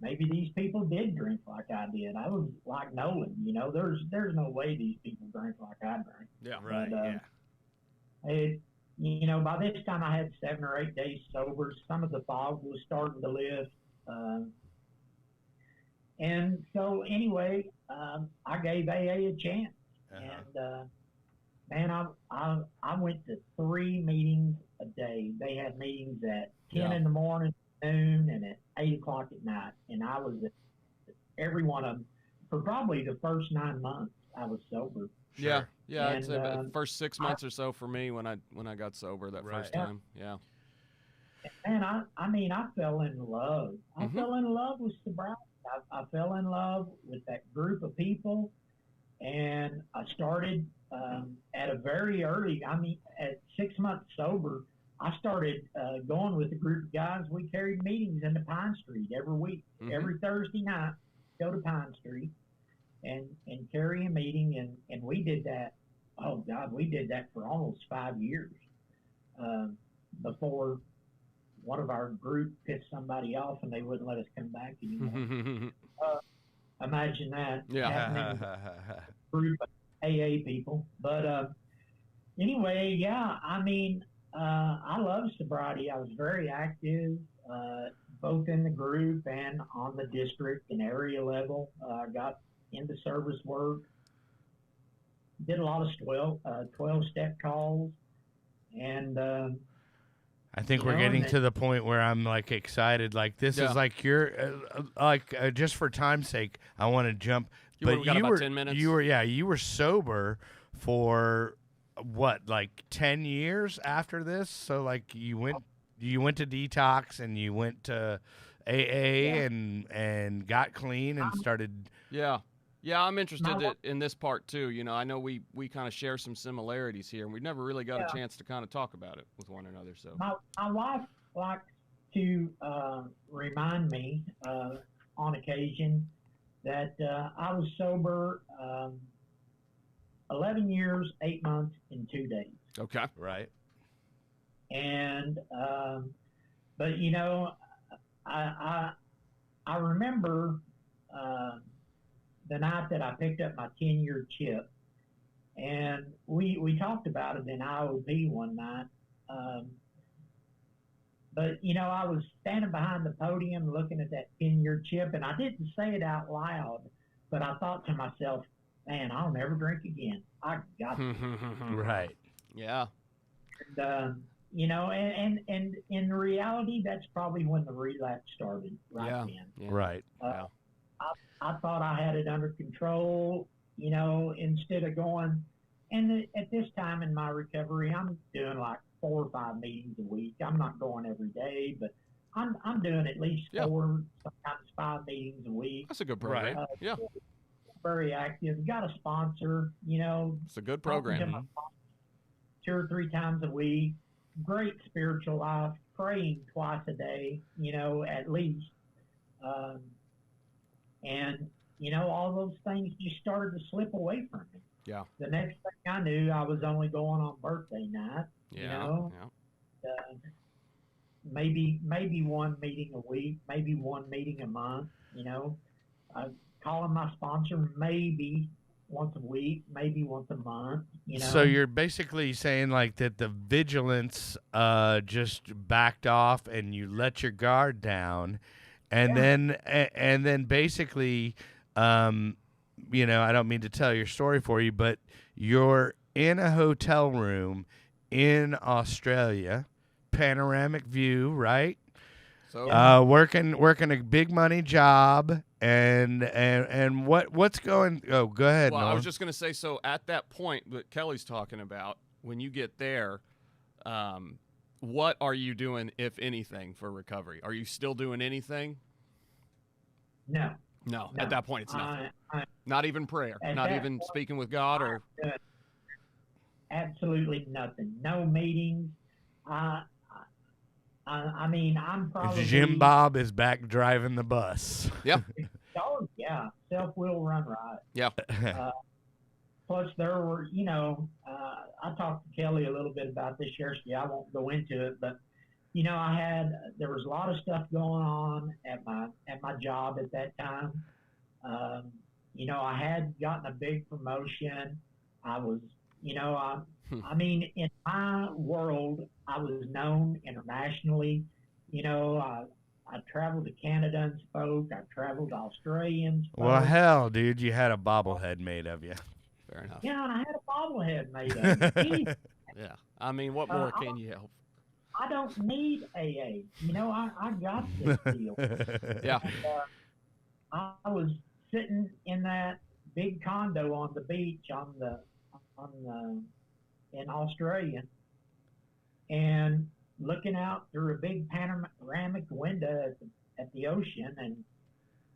maybe these people did drink like I did. I was like Nolan, you know, there's no way these people drink like I drank. Yeah, right. But, you know, by this time I had 7 or 8 days sober. Some of the fog was starting to lift. And so anyway, I gave AA a chance. And, man, I went to 3 meetings a day. They had meetings at 10 in the morning, noon, and at 8 o'clock at night. And I was at every one of them. For probably the first 9 months, I was sober. Sure. Yeah. And, I'd say about the first 6 months or so for me when I got sober that first time. Yeah. And I mean, I fell in love. I fell in love with sobriety. I fell in love with that group of people, and I started at a very early. I mean, at 6 months sober, I started going with a group of guys. We carried meetings into Pine Street every week. Every Thursday night, go to Pine Street and carry a meeting, and we did that. Oh God, we did that for almost 5 years before one of our group pissed somebody off and they wouldn't let us come back anymore. Imagine that happening with a group of AA people. But anyway, yeah, I mean, I love sobriety. I was very active, both in the group and on the district and area level. I got into service work, did a lot of 12-step calls, and I think we're getting to the point where I'm like excited. Like this is like you're just for time's sake, I want to jump. But you were 10 minutes. You were sober for what, like 10 years after this? So like you went to detox and you went to AA and got clean and started. Yeah, I'm interested in this part too. You know, I know we kind of share some similarities here, and we've never really got a chance to kind of talk about it with one another. So my wife likes to remind me on occasion that I was sober 11 years, 8 months, and 2 days. Okay. Right. And but you know, I remember the night that I picked up my 10-year chip, and we talked about it in IOP one night. But, you know, I was standing behind the podium looking at that 10-year chip, and I didn't say it out loud, but I thought to myself, man, I'll never drink again. I got to. Right. Yeah. And, you know, and in reality, that's probably when the relapse started then. Yeah. Right. I thought I had it under control, you know, instead of going. And at this time in my recovery, I'm doing like 4 or 5 meetings a week. I'm not going every day, but I'm doing at least 4, sometimes 5 meetings a week. That's a good program. Right. Very active. Got a sponsor, you know. It's a good program. 2 or 3 times a week. Great spiritual life. Praying twice a day, you know, at least. And, you know, all those things just started to slip away from me. Yeah. The next thing I knew, I was only going on birthday night, you know. Maybe 1 meeting a week, maybe 1 meeting a month, you know. Calling my sponsor maybe once a week, maybe once a month, you know. So you're basically saying like that the vigilance just backed off and you let your guard down. And then basically, you know, I don't mean to tell your story for you, but you're in a hotel room in Australia, panoramic view, right? So working a big money job, and what's going? Oh, go ahead. Well, Nolan. I was just going to say, so at that point that Kelly's talking about, when you get there, what are you doing, if anything, for recovery? Are you still doing anything? No. At that point, it's nothing. Not even prayer. Not even point, speaking with God, or absolutely nothing. No meetings. I mean, I'm probably Jim Bob is back driving the bus. Yeah. Oh yeah, self-will run right. Yeah. Plus, there were, I talked to Kelly a little bit about this yesterday. I won't go into it, but there was a lot of stuff going on at my job at that time. I had gotten a big promotion. I was, I mean, in my world, I was known internationally. I traveled to Canada and spoke. I traveled to Australia and spoke. Well, hell, dude, you had a bobblehead made of you. Fair enough. Yeah, and I had a bobblehead made of it. Yeah. I mean, what more can you help? I don't need AA. I got this deal. Yeah. And, I was sitting in that big condo on the beach in Australia, and looking out through a big panoramic window at the ocean, and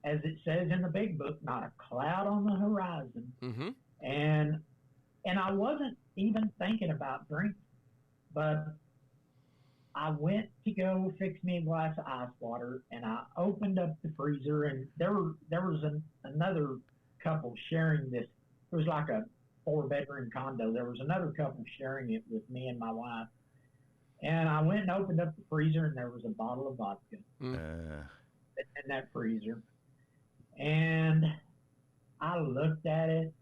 as it says in the big book, not a cloud on the horizon. Mm-hmm. And I wasn't even thinking about drinking, but I went to go fix me a glass of ice water, and I opened up the freezer, and there was another couple sharing this. It was like a 4-bedroom condo. There was another couple sharing it with me and my wife. And I went and opened up the freezer, and there was a bottle of vodka in that freezer. And I looked at it,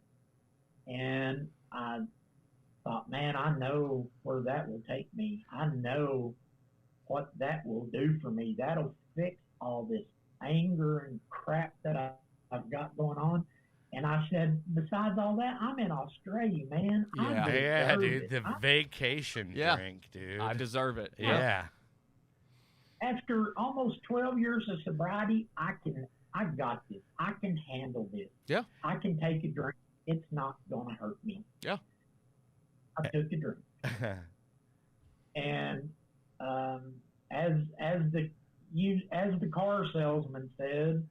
and I thought, man, I know where that will take me. I know what that will do for me. That'll fix all this anger and crap that I've got going on. And I said, besides all that, I'm in Australia, man. Yeah. Yeah, dude, the vacation drink, dude. I deserve it. Yeah. After almost 12 years of sobriety, I got this. I can handle this. Yeah. I can take a drink. It's not going to hurt me. Yeah. I took a drink. And as the car salesman said,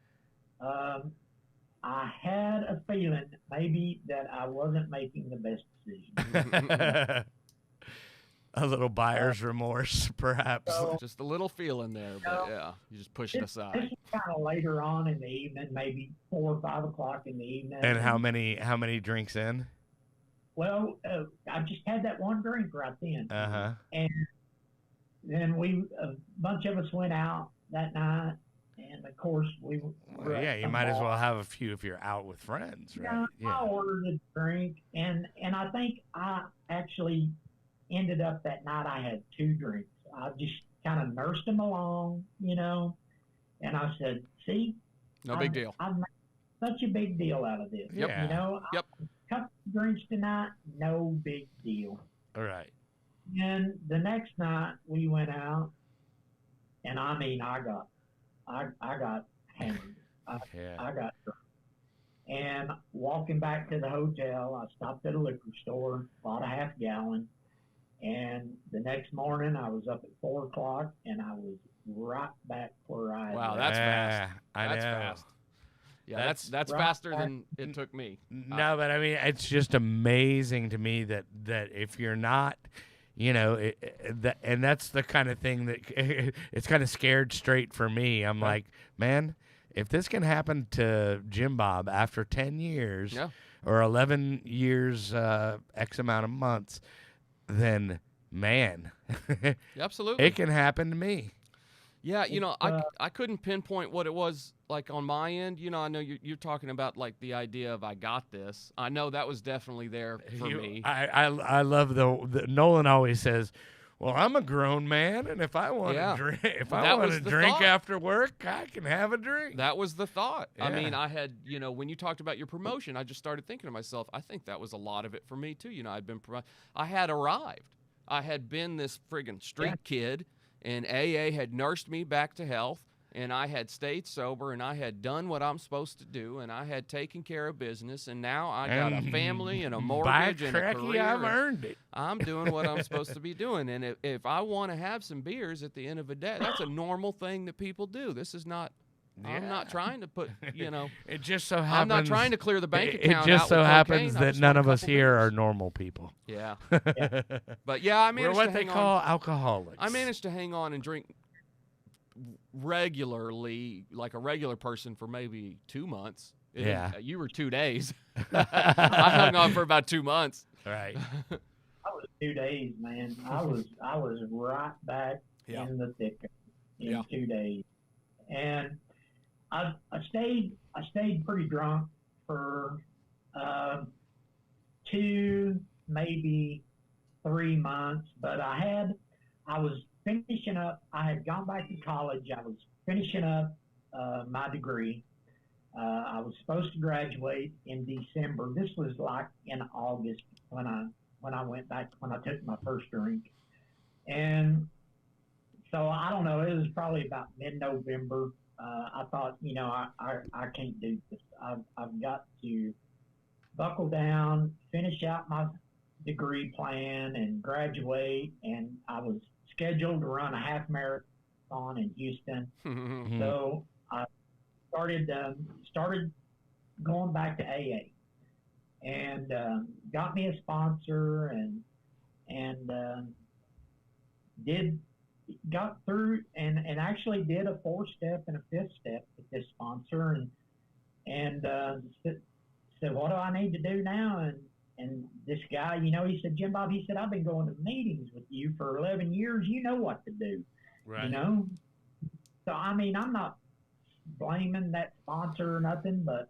I had a feeling maybe that I wasn't making the best decision. A little buyer's remorse, perhaps. Just a little feeling there, but yeah, you just push it aside. This is kind of later on in the evening, maybe 4 or 5 o'clock in the evening. And how many drinks in? Well, I just had that one drink right then. Uh-huh. And then a bunch of us went out that night, and of course we were Well, yeah, you might as well have a few if you're out with friends, right? Yeah, I ordered a drink, and I think I actually ended up that night I had 2 drinks. I just kind of nursed them along, and I said, see? No big deal. I've made such a big deal out of this. Yeah. Yep. A couple of drinks tonight, no big deal. All right. And the next night we went out, and I mean, I got hammered. I got drunk. And walking back to the hotel, I stopped at a liquor store, bought a half gallon, and the next morning I was up at 4 o'clock, and I was right back where I. Wow, that's fast. That's fast. Yeah, that's right faster than it took me. No, but I mean, it's just amazing to me that if you're not, and that's the kind of thing that it's kind of scared straight for me. I'm like, man, if this can happen to Jim Bob after 10 years or 11 years, X amount of months, then man, absolutely, it can happen to me. Yeah, I couldn't pinpoint what it was like on my end. I know you're talking about like the idea of I got this. I know that was definitely there for me. I love the Nolan always says, well, I'm a grown man, and if I want to drink, I want to drink after work, I can have a drink. That was the thought. Yeah. I mean, I had, when you talked about your promotion, I just started thinking to myself, I think that was a lot of it for me too. I had arrived. I had been this friggin' street kid, and AA had nursed me back to health, and I had stayed sober, and I had done what I'm supposed to do, and I had taken care of business, and now I got a family and a mortgage and a career. I've earned it. I'm doing what I'm supposed to be doing, and if I want to have some beers at the end of the day, that's a normal thing that people do. This is not. I'm not trying to put, It just so happens. I'm not trying to clear the bank account. It just out so with happens cocaine. that none of us here are normal people. Yeah. But yeah, I managed We're what to they hang call on. alcoholics. I managed to hang on and drink regularly, like a regular person, for maybe 2 months. Yeah. You were 2 days. I hung on for about 2 months. Right. I was 2 days, man. I was right back Yeah. in the thick of it in Yeah. 2 days, and I stayed pretty drunk for 2, maybe 3 months, but I was finishing up. I had gone back to college. I was finishing up my degree. I was supposed to graduate in December. This was like in August when I went back, when I took my first drink. And so I don't know, it was probably about mid-November. I thought, I can't do this. I've got to buckle down, finish out my degree plan, and graduate. And I was scheduled to run a half marathon in Houston. So I started going back to AA, and got me a sponsor, and got through and actually did a 4-step and a 5th step with this sponsor, and said, what do I need to do now? And this guy, he said, Jim Bob, he said, I've been going to meetings with you for 11 years. You know what to do, Right. So, I mean, I'm not blaming that sponsor or nothing, but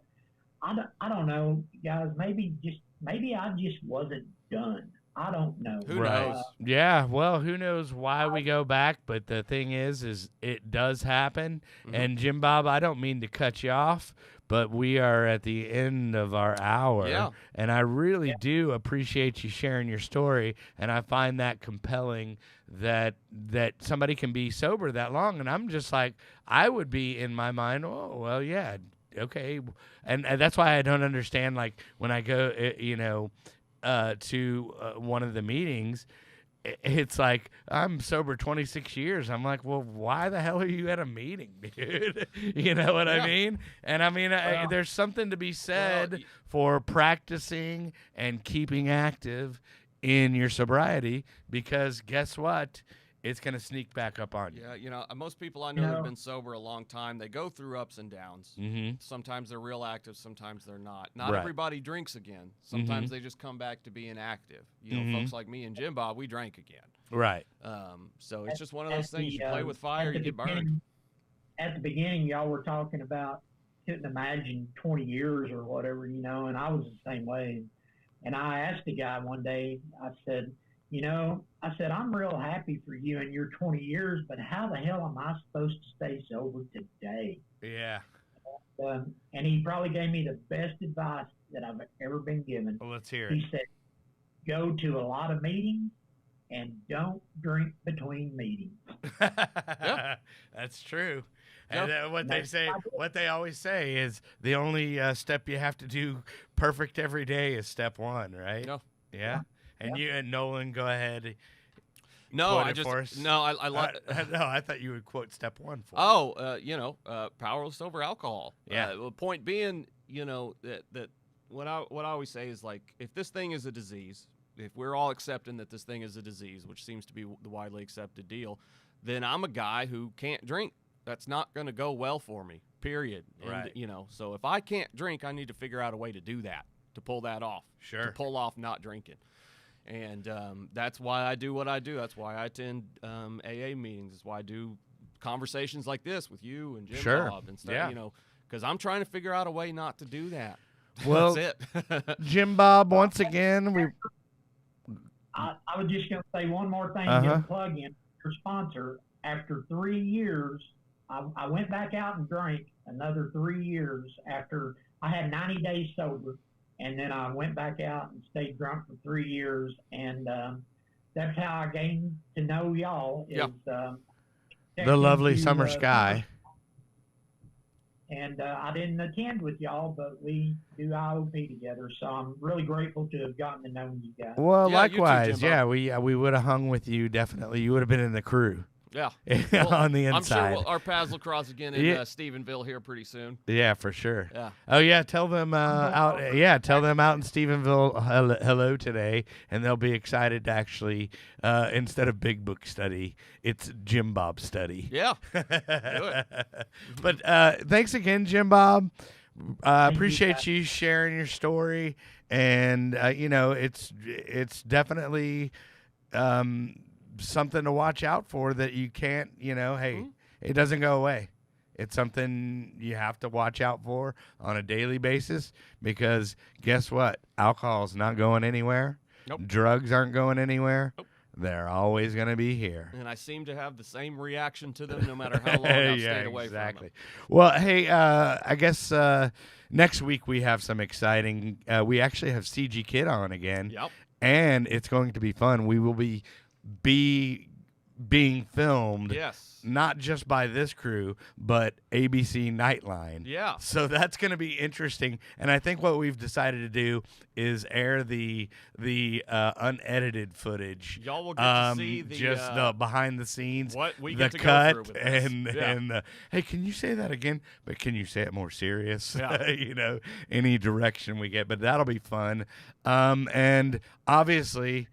I don't know, guys. Maybe I just wasn't done. I don't know. Who Right. knows? Yeah, well, who knows why we go back, but the thing is it does happen. And Jim Bob, I don't mean to cut you off, but we are at the end of our hour. Yeah. And I really do appreciate you sharing your story, and I find that compelling that somebody can be sober that long. And I'm just like, I would be in my mind, oh, well, yeah, okay. And that's why I don't understand, like, when I go, to one of the meetings, it's like, I'm sober 26 years. I'm like, well, why the hell are you at a meeting, dude? You know what I mean? And I mean, there's something to be said for practicing and keeping active in your sobriety, because guess what? It's going to sneak back up on you. Yeah, most people I know that have been sober a long time, they go through ups and downs. Mm-hmm. Sometimes they're real active, sometimes they're not. Not Right. everybody drinks again. Sometimes they just come back to being active. Folks like me and Jim Bob, we drank again. Right. So it's just one of those things. You play with fire, you get burned. At the beginning, y'all were talking about couldn't imagine 20 years or whatever, and I was the same way. And I asked the guy one day, I said, I'm real happy for you in your 20 years, but how the hell am I supposed to stay sober today? Yeah. And he probably gave me the best advice that I've ever been given. Well, let's hear it. He said, go to a lot of meetings and don't drink between meetings. That's true. And what they always say is the only step you have to do perfect every day is step 1, right? No. Yeah. And you and Nolan, go ahead. No, I like. No, I thought you would quote step 1 for. Oh, powerless over alcohol. Yeah. The point being, that what I always say is, like, if this thing is a disease, if we're all accepting that this thing is a disease, which seems to be the widely accepted deal, then I'm a guy who can't drink. That's not going to go well for me, period. Right. And, so if I can't drink, I need to figure out a way to do that, to pull that off. Sure. To pull off not drinking. And that's why I do what I do. That's why I attend AA meetings. That's why I do conversations like this with you and Jim Bob and stuff, because I'm trying to figure out a way not to do that. Well, that's it. Jim Bob, once again, I was just going to say one more thing to plug in. Your sponsor, after 3 years, I went back out and drank another 3 years after I had 90 days sober. And then I went back out and stayed drunk for 3 years. And that's how I gained to know y'all. The lovely summer sky. And I didn't attend with y'all, but we do IOP together. So I'm really grateful to have gotten to know you guys. Well, Yeah, likewise. you too, Jim Bob. We would have hung with you, definitely. You would have been in the crew. Yeah. on the I'm inside. sure our paths will cross again in Stephenville here pretty soon. Yeah, for sure. Yeah. Oh yeah, tell them out. Yeah, tell them out in Stephenville hello today, and they'll be excited to actually instead of Big Book study, it's Jim Bob study. Yeah. Do it. But thanks again, Jim Bob. Appreciate you sharing your story, and it's definitely something to watch out for that you can't. Hey, it doesn't go away. It's something you have to watch out for on a daily basis because guess what? Alcohol's not going anywhere. Nope. Drugs aren't going anywhere. Nope. They're always going to be here. And I seem to have the same reaction to them no matter how long I've stayed away from them. Well, hey, I guess next week we have some exciting. We actually have CG Kid on again. Yep. And it's going to be fun. We will be being filmed. Yes. Not just by this crew, but ABC Nightline. Yeah. So that's going to be interesting. And I think what we've decided to do is air the unedited footage. Y'all will get to see the behind the scenes, what we the get to cut, go through with this. and hey, can you say that again? But can you say it more serious? Yeah. Any direction we get. But that'll be fun. And obviously,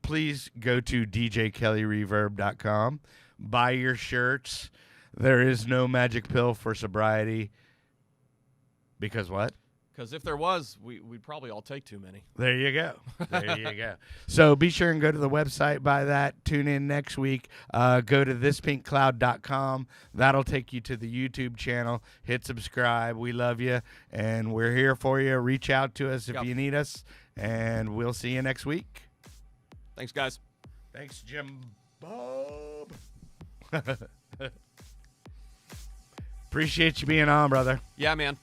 please go to djkellyreverb.com. Buy your shirts. There is no magic pill for sobriety. Because what? Because if there was, we'd probably all take too many. There you go. There you go. So be sure and go to the website, buy that. Tune in next week. Go to thispinkcloud.com. That'll take you to the YouTube channel. Hit subscribe. We love you, and we're here for you. Reach out to us if you need us, and we'll see you next week. Thanks, guys. Thanks, Jim Bob. Appreciate you being on, brother. Yeah, man.